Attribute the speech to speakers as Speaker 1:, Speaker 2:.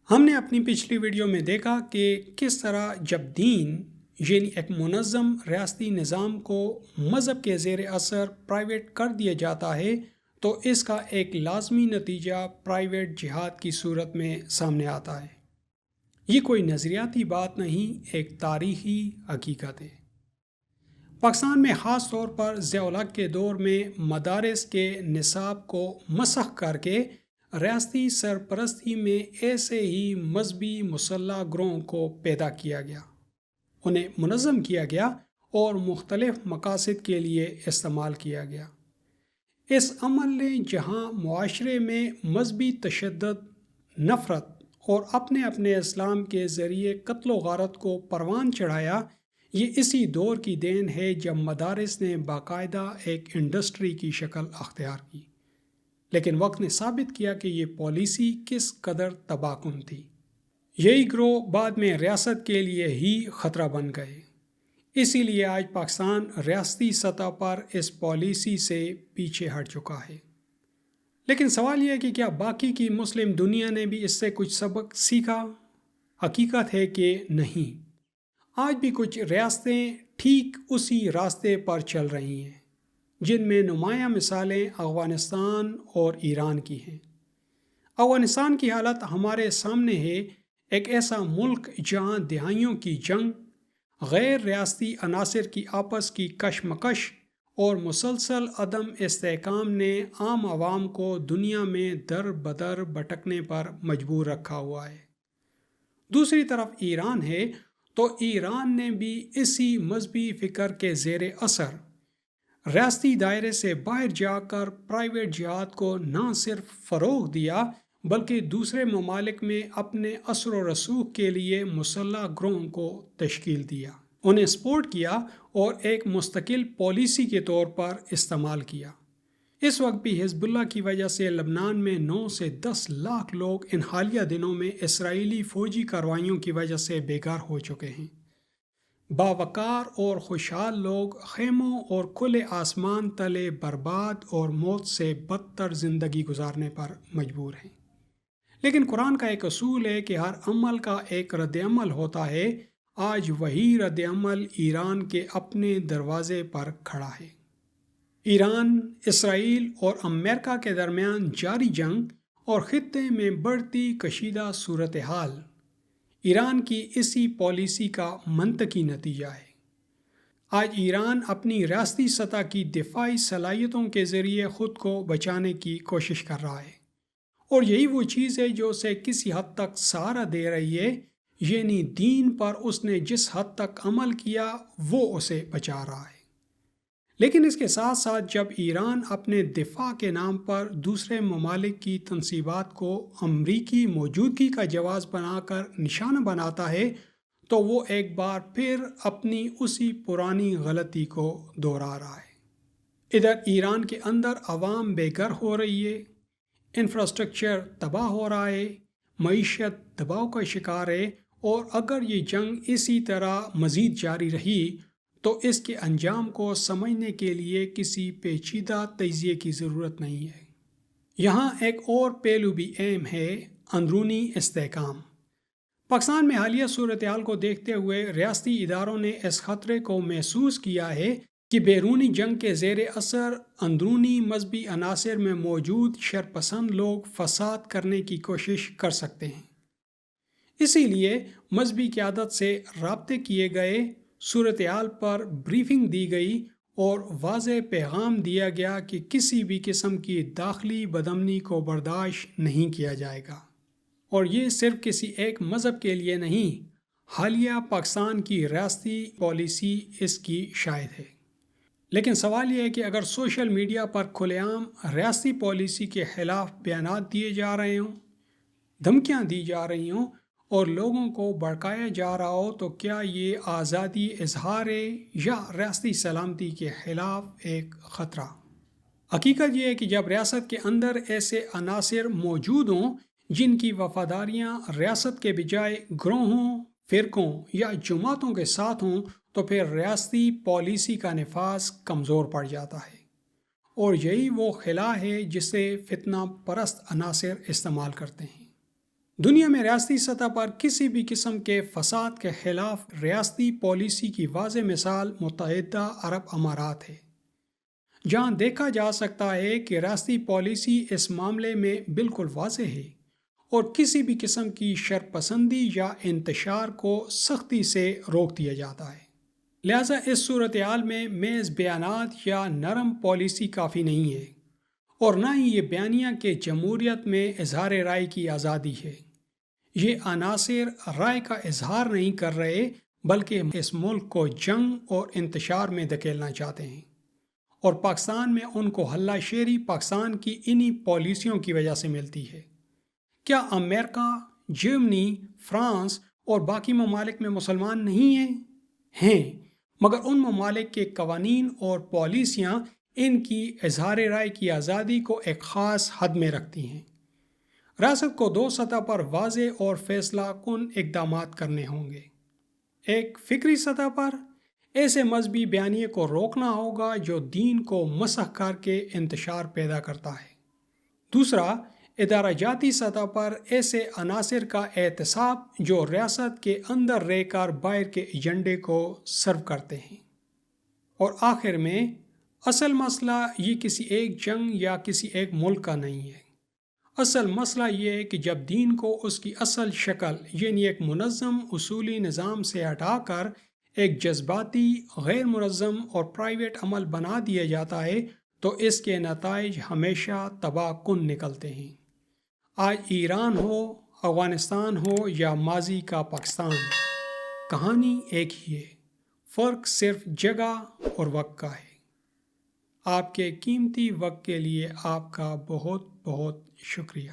Speaker 1: ہم نے اپنی پچھلی ویڈیو میں دیکھا کہ کس طرح جب دین یعنی ایک منظم ریاستی نظام کو مذہب کے زیر اثر پرائیویٹ کر دیا جاتا ہے تو اس کا ایک لازمی نتیجہ پرائیویٹ جہاد کی صورت میں سامنے آتا ہے۔ یہ کوئی نظریاتی بات نہیں، ایک تاریخی حقیقت ہے۔ پاکستان میں خاص طور پر ضیاء الحق کے دور میں مدارس کے نصاب کو مسخ کر کے ریاستی سرپرستی میں ایسے ہی مذہبی مسلح گروہوں کو پیدا کیا گیا، انہیں منظم کیا گیا اور مختلف مقاصد کے لیے استعمال کیا گیا۔ اس عمل نے جہاں معاشرے میں مذہبی تشدد، نفرت اور اپنے اسلام کے ذریعے قتل و غارت کو پروان چڑھایا، یہ اسی دور کی دین ہے جب مدارس نے باقاعدہ ایک انڈسٹری کی شکل اختیار کی۔ لیکن وقت نے ثابت کیا کہ یہ پالیسی کس قدر تباہ کن تھی۔ یہی گروہ بعد میں ریاست کے لیے ہی خطرہ بن گئے۔ اسی لیے آج پاکستان ریاستی سطح پر اس پالیسی سے پیچھے ہٹ چکا ہے۔ لیکن سوال یہ ہے کہ کیا باقی کی مسلم دنیا نے بھی اس سے کچھ سبق سیکھا؟ حقیقت ہے کہ نہیں۔ آج بھی کچھ ریاستیں ٹھیک اسی راستے پر چل رہی ہیں، جن میں نمایاں مثالیں افغانستان اور ایران کی ہیں۔ افغانستان کی حالت ہمارے سامنے ہے، ایک ایسا ملک جہاں دہائیوں کی جنگ، غیر ریاستی عناصر کی آپس کی کشمکش اور مسلسل عدم استحکام نے عام عوام کو دنیا میں در بدر بھٹکنے پر مجبور رکھا ہوا ہے۔ دوسری طرف ایران ہے تو ایران نے بھی اسی مذہبی فکر کے زیر اثر ریاستی دائرے سے باہر جا کر پرائیویٹ جہاد کو نہ صرف فروغ دیا بلکہ دوسرے ممالک میں اپنے اثر و رسوخ کے لیے مسلح گروہوں کو تشکیل دیا، انہیں سپورٹ کیا اور ایک مستقل پالیسی کے طور پر استعمال کیا۔ اس وقت بھی حزب اللہ کی وجہ سے لبنان میں 9 سے 10 لاکھ لوگ ان حالیہ دنوں میں اسرائیلی فوجی کارروائیوں کی وجہ سے بے گھر ہو چکے ہیں۔ باوقار اور خوشحال لوگ خیموں اور کھلے آسمان تلے برباد اور موت سے بدتر زندگی گزارنے پر مجبور ہیں۔ لیکن قرآن کا ایک اصول ہے کہ ہر عمل کا ایک رد عمل ہوتا ہے۔ آج وہی رد عمل ایران کے اپنے دروازے پر کھڑا ہے۔ ایران، اسرائیل اور امریکہ کے درمیان جاری جنگ اور خطے میں بڑھتی کشیدہ صورتحال ایران کی اسی پالیسی کا منطقی نتیجہ ہے۔ آج ایران اپنی ریاستی سطح کی دفاعی صلاحیتوں کے ذریعے خود کو بچانے کی کوشش کر رہا ہے، اور یہی وہ چیز ہے جو اسے کسی حد تک سہارا دے رہی ہے، یعنی دین پر اس نے جس حد تک عمل کیا وہ اسے بچا رہا ہے۔ لیکن اس کے ساتھ ساتھ جب ایران اپنے دفاع کے نام پر دوسرے ممالک کی تنصیبات کو امریکی موجودگی کا جواز بنا کر نشانہ بناتا ہے تو وہ ایک بار پھر اپنی اسی پرانی غلطی کو دہرا رہا ہے۔ ادھر ایران کے اندر عوام بے گھر ہو رہی ہے، انفراسٹرکچر تباہ ہو رہا ہے، معیشت دباؤ کا شکار ہے، اور اگر یہ جنگ اسی طرح مزید جاری رہی تو اس کے انجام کو سمجھنے کے لیے کسی پیچیدہ تجزیے کی ضرورت نہیں ہے۔ یہاں ایک اور پہلو بھی اہم ہے، اندرونی استحکام۔ پاکستان میں حالیہ صورتحال کو دیکھتے ہوئے ریاستی اداروں نے اس خطرے کو محسوس کیا ہے کہ بیرونی جنگ کے زیر اثر اندرونی مذہبی عناصر میں موجود شرپسند لوگ فساد کرنے کی کوشش کر سکتے ہیں۔ اسی لیے مذہبی قیادت سے رابطے کیے گئے، صورتحال پر بریفنگ دی گئی اور واضح پیغام دیا گیا کہ کسی بھی قسم کی داخلی بدامنی کو برداشت نہیں کیا جائے گا، اور یہ صرف کسی ایک مذہب کے لیے نہیں، حالیہ پاکستان کی ریاستی پالیسی اس کی شاہد ہے۔ لیکن سوال یہ ہے کہ اگر سوشل میڈیا پر کھلے عام ریاستی پالیسی کے خلاف بیانات دیے جا رہے ہوں، دھمکیاں دی جا رہی ہوں اور لوگوں کو بھڑکایا جا رہا ہو تو کیا یہ آزادی اظہار ہے یا ریاستی سلامتی کے خلاف ایک خطرہ؟ حقیقت یہ ہے کہ جب ریاست کے اندر ایسے عناصر موجود ہوں جن کی وفاداریاں ریاست کے بجائے گروہوں، فرقوں یا جماعتوں کے ساتھ ہوں تو پھر ریاستی پالیسی کا نفاذ کمزور پڑ جاتا ہے، اور یہی وہ خلا ہے جسے فتنہ پرست عناصر استعمال کرتے ہیں۔ دنیا میں ریاستی سطح پر کسی بھی قسم کے فساد کے خلاف ریاستی پالیسی کی واضح مثال متحدہ عرب امارات ہے، جہاں دیکھا جا سکتا ہے کہ ریاستی پالیسی اس معاملے میں بالکل واضح ہے اور کسی بھی قسم کی شرپسندی یا انتشار کو سختی سے روک دیا جاتا ہے۔ لہٰذا اس صورتحال میں محض بیانات یا نرم پالیسی کافی نہیں ہے، اور نہ ہی یہ بیانیہ کہ جمہوریت میں اظہار رائے کی آزادی ہے۔ یہ عناصر رائے کا اظہار نہیں کر رہے، بلکہ اس ملک کو جنگ اور انتشار میں دھکیلنا چاہتے ہیں، اور پاکستان میں ان کو ہلہ شیری پاکستان کی انہی پالیسیوں کی وجہ سے ملتی ہے۔ کیا امریکہ، جرمنی، فرانس اور باقی ممالک میں مسلمان نہیں ہیں؟ مگر ان ممالک کے قوانین اور پالیسیاں ان کی اظہار رائے کی آزادی کو ایک خاص حد میں رکھتی ہیں۔ ریاست کو دو سطح پر واضح اور فیصلہ کن اقدامات کرنے ہوں گے۔ ایک، فکری سطح پر ایسے مذہبی بیانیے کو روکنا ہوگا جو دین کو مسخ کر کے انتشار پیدا کرتا ہے۔ دوسرا، ادارہ جاتی سطح پر ایسے عناصر کا احتساب جو ریاست کے اندر رہ کر باہر کے ایجنڈے کو سرو کرتے ہیں۔ اور آخر میں، اصل مسئلہ یہ کسی ایک جنگ یا کسی ایک ملک کا نہیں ہے۔ اصل مسئلہ یہ ہے کہ جب دین کو اس کی اصل شکل یعنی ایک منظم اصولی نظام سے ہٹا کر ایک جذباتی، غیر منظم اور پرائیویٹ عمل بنا دیا جاتا ہے تو اس کے نتائج ہمیشہ تباہ کن نکلتے ہیں۔ آج ایران ہو، افغانستان ہو یا ماضی کا پاکستان، کہانی ایک ہی ہے، فرق صرف جگہ اور وقت کا ہے۔ آپ کے قیمتی وقت کے لیے آپ کا بہت بہت شکریہ۔